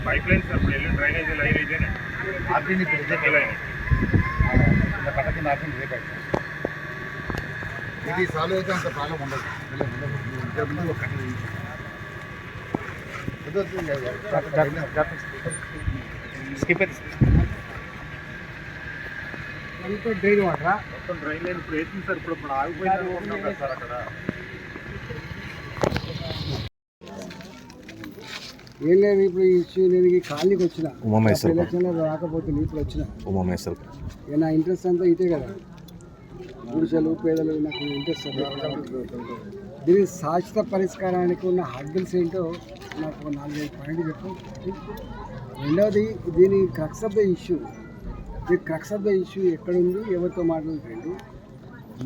Pipeline sir ड्రైనేజ్ line ఇదేనే ఆర్టీని పిలిచే line ఇలా కట్టకి ఆర్టీని రేపై ఇది సాలు అయితే అంత ప్రాబ్లం ఉండదు స్కిప్ అంతా డ్రైన్ వాటరా మొత్తం డ్రైన్ లైన్ ఇప్పుడు వేసింది సార్ ఇప్పుడు ఆగిపోయినా ఉన్నాం కదా సార్ అక్కడ ఏం లేదు ఇప్పుడు ఈ ఇష్యూ నేను ఈ కాలనీకి వచ్చిన ఎలక్షన్లో రాకపోతే ఇప్పుడు వచ్చిన నా ఇంట్రెస్ట్ అంతా ఇదే కదా గుడిసెలు పేదలు నాకు ఇంట్రెస్ట్ దీని శాశ్వత పరిష్కారానికి ఉన్న హద్దుల్స్ ఏంటో నాకు 4-5 పాయింట్లు చెప్పు. రెండవది దీని క్రక్స్ ఆఫ్ ద ఇష్యూ ఎక్కడుంది ఎవరితో మాట్లాడుతుంది.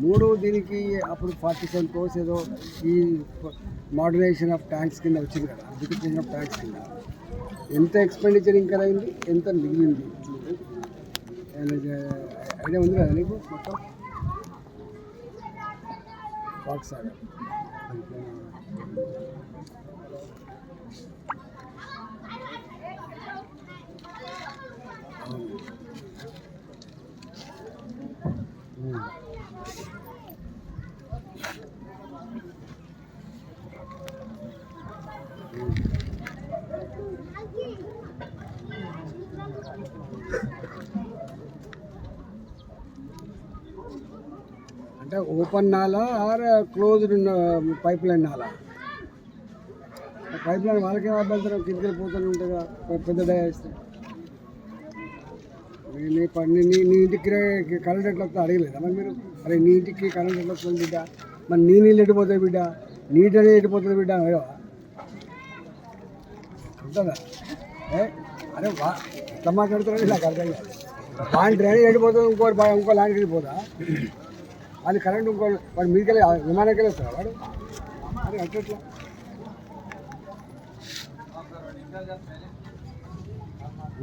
మూడవ దీనికి అప్పుడు 47 crores ఏదో ఈ మోడర్నైజేషన్ ఆఫ్ ట్యాంక్స్ కింద వచ్చింది కదా, బ్యూటిఫికేషన్ ఆఫ్ ట్యాంక్స్ కింద ఎంత ఎక్స్పెండిచర్ ఇంకా అయింది, ఎంత మిగిలింది ఐడియా ఉంది కదా నీకు? మొత్తం సాగర్ అంటే ఓపెన్ నాలా ఆర్ క్లోజ్డ్ పైప్ లైన్ నాలా? పైప్ లైన్ వాళ్ళకేం అభ్యంతరం, కిందకి పోతూనే ఉంటుంది పెద్ద డయాస్తే. నీ ఇంటికి కరెంట్ ఎట్లా వస్తా అడగలేదా మరి మీరు? అరే నీ ఇంటికి కరెంట్ ఎట్లా వస్తుంది బిడ్డ, మరి నీ నీళ్ళు ఎట్టిపోతాయి బిడ్డ, నీటి అనేది ఎట్టిపోతుంది బిడ్డ ఉంటుందా? అరే ఎట్లా మాట్లాడుతున్నాడు నాకు అర్థం కాదు. వాడి డ్రైనేజ్ ఎట్టిపోతుంది, ఇంకో ల్యాండ్కి వెళ్ళిపోదా? అది కరెంట్ ఇంకో వాడు మీకెళ్ళి విమానానికి వెళ్ళేస్తారా వాడు? అది అట్లా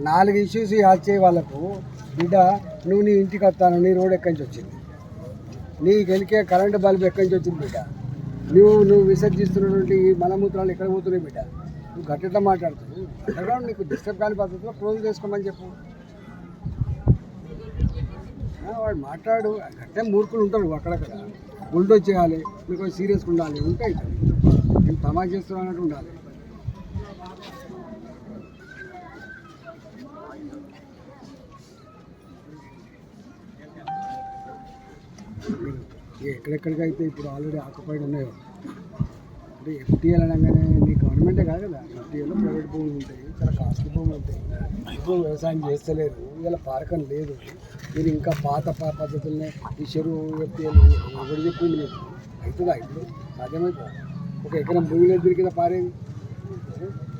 4 ఇష్యూస్ యాడ్ వాళ్ళకు బిడ్డ, నువ్వు నీ ఇంటికి వస్తాను, నీ రోడ్ ఎక్కడి నుంచి వచ్చింది, నీకు వెళ్ళికే కరెంటు బల్బు ఎక్కడి నుంచి వచ్చింది బిడ్డ, నువ్వు విసర్జిస్తున్నటువంటి మలమూత్రాలు ఎక్కడ పోతున్నాయి బిడ్డ, నువ్వు గట్టిట్లా మాట్లాడుతున్నావు. అండర్గ్రౌండ్ నీకు డిస్టర్బ్ కాని పద్ధతిలో క్లోజ్ చేసుకోమని చెప్పు. వాడు మాట్లాడు. గట్టే మూర్ఖులు ఉంటాడు అక్కడక్కడ, బుల్డోజ్ చేయాలి, మీకు సీరియస్గా ఉండాలి, ఉంటాయి నేను తమాషా చేస్తున్నా అన్నట్టు ఉండాలి. ఎక్కడెక్కడికైతే ఇప్పుడు ఆల్రెడీ ఆక్యుపైడ్ ఉన్నాయో, అంటే ఎఫ్టీఎల్ అనగానే నీ గవర్నమెంటే కాదు కదా, ఎఫ్టీఎల్లో ప్రైవేట్ భూములు ఉంటాయి, చాలా కాస్ట్లీ భూములు ఉంటాయి. ఇప్పుడు వ్యవసాయం చేస్తలేదు, ఇలా పారకం లేదు, మీరు ఇంకా పాత పద్ధతులనే ఈ చెరువు ఎఫ్టీఎల్ ఒకటి చెప్పింది మీకు అవుతుందా? ఇప్పుడు సాధ్యమవుతుందా? ఒక ఎకరం భూమిలో దొరికిన పారేది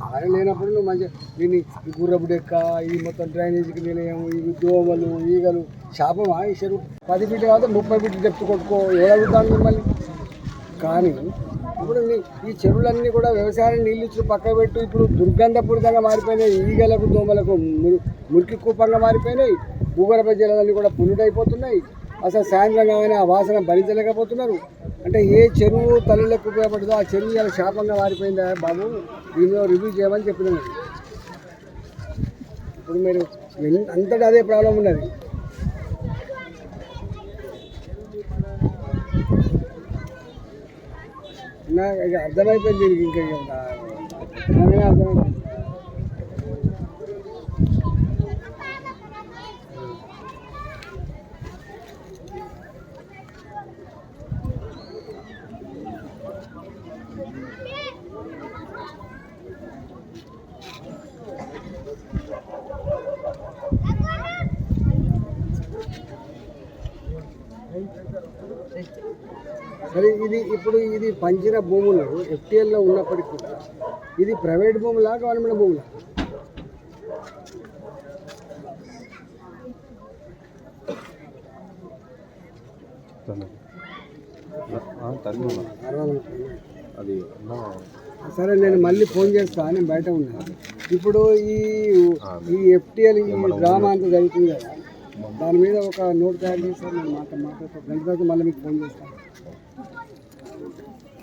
ఆరే లేనప్పుడు నువ్వు మంచిగా దీన్ని ఈ గుర్రపు డెక్క, ఈ మొత్తం డ్రైనేజీకి నిలయం, ఈ దోమలు ఈగలు శాపమా? ఈ చెరువు 10 ఫీట్ కాదు 30 ఫీట్ డెప్త్ కొట్టుకో, ఎవరుతాను మిమ్మల్ని. కానీ ఇప్పుడు ఈ చెరువులన్నీ కూడా వ్యవసాయాన్ని నీళ్ళు ఇచ్చి పక్క పెట్టు, ఇప్పుడు దుర్గంధపూరితంగా మారిపోయినాయి, ఈగలకు దోమలకు మురికి కూపంగా మారిపోయినాయి, భూగర్భ జలాలన్నీ కూడా పుల్లుడైపోతున్నాయి. అసలు సాయంత్రం కాగానే ఆ వాసన భరించలేకపోతున్నారు. అంటే ఏ చెరువు తల్లులకు ఉపయోగపడుతుందో ఆ చెరువు ఇలా శాపంగా మారిపోయిందా బాబు, దీనిలో రివ్యూ చేయమని చెప్పినాను. ఇప్పుడు మీరు అంతటా అదే ప్రాబ్లం ఉన్నది. నాకు అర్థమైపోయింది దీనికి, ఇంకా నాకనే అర్థమైపోయింది. సరే, ఇది పంచిన భూములు ఎఫ్టీఎల్లో ఉన్నప్పటికీ కూడా ఇది ప్రైవేట్ భూములా గవర్నమెంట్ భూములా? సరే, నేను మళ్ళీ ఫోన్ చేస్తా, నేను బయట ఉన్నాను. ఇప్పుడు ఈ ఎఫ్టీఎల్ ఈ డ్రామా అంతా జరుగుతుంది కదా, దాని మీద ఒక నోట్ తయారు చేస్తారు. నేను మాట్లాడతాను గంట తర్వాత మళ్ళీ మీకు ఫోన్ చేస్తాను.